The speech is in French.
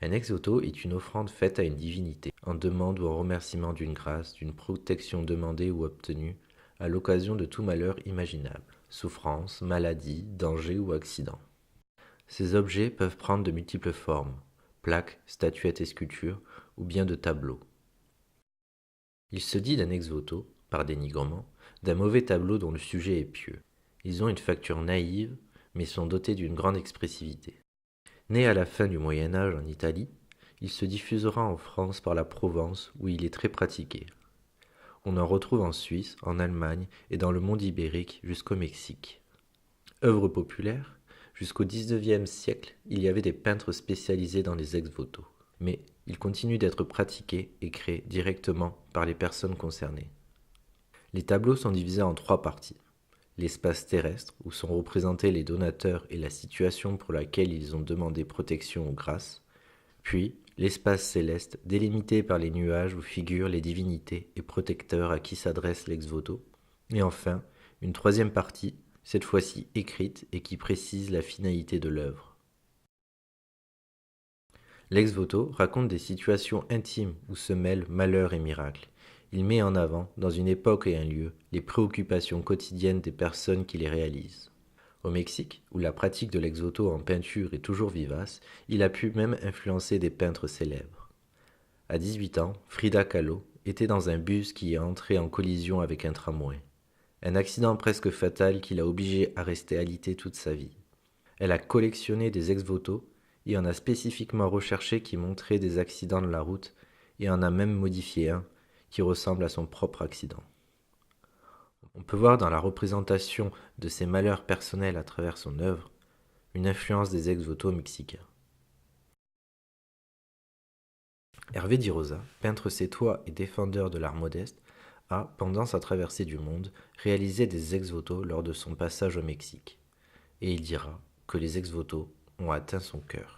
Un ex-voto est une offrande faite à une divinité, en demande ou en remerciement d'une grâce, d'une protection demandée ou obtenue, à l'occasion de tout malheur imaginable, souffrance, maladie, danger ou accident. Ces objets peuvent prendre de multiples formes, plaques, statuettes et sculptures, ou bien de tableaux. Il se dit d'un ex-voto, par dénigrement, d'un mauvais tableau dont le sujet est pieux. Ils ont une facture naïve, mais sont dotés d'une grande expressivité. Né à la fin du Moyen Âge en Italie, il se diffusera en France par la Provence où il est très pratiqué. On en retrouve en Suisse, en Allemagne et dans le monde ibérique jusqu'au Mexique. Œuvre populaire, jusqu'au XIXe siècle, il y avait des peintres spécialisés dans les ex-voto. Mais il continue d'être pratiqué et créé directement par les personnes concernées. Les tableaux sont divisés en trois parties. L'espace terrestre, où sont représentés les donateurs et la situation pour laquelle ils ont demandé protection ou grâce, puis l'espace céleste, délimité par les nuages où figurent les divinités et protecteurs à qui s'adresse l'ex-voto, et enfin, une troisième partie, cette fois-ci écrite et qui précise la finalité de l'œuvre. L'ex-voto raconte des situations intimes où se mêlent malheur et miracle. Il met en avant, dans une époque et un lieu, les préoccupations quotidiennes des personnes qui les réalisent. Au Mexique, où la pratique de l'ex-voto en peinture est toujours vivace, il a pu même influencer des peintres célèbres. À 18 ans, Frida Kahlo était dans un bus qui est entré en collision avec un tramway. Un accident presque fatal qui l'a obligée à rester alitée toute sa vie. Elle a collectionné des ex-voto et en a spécifiquement recherché qui montraient des accidents de la route et en a même modifié un qui ressemble à son propre accident. On peut voir dans la représentation de ses malheurs personnels à travers son œuvre une influence des ex-voto mexicains. Hervé Di Rosa, peintre sétois et défendeur de l'art modeste, a, pendant sa traversée du monde, réalisé des ex-voto lors de son passage au Mexique. Et il dira que les ex-voto ont atteint son cœur.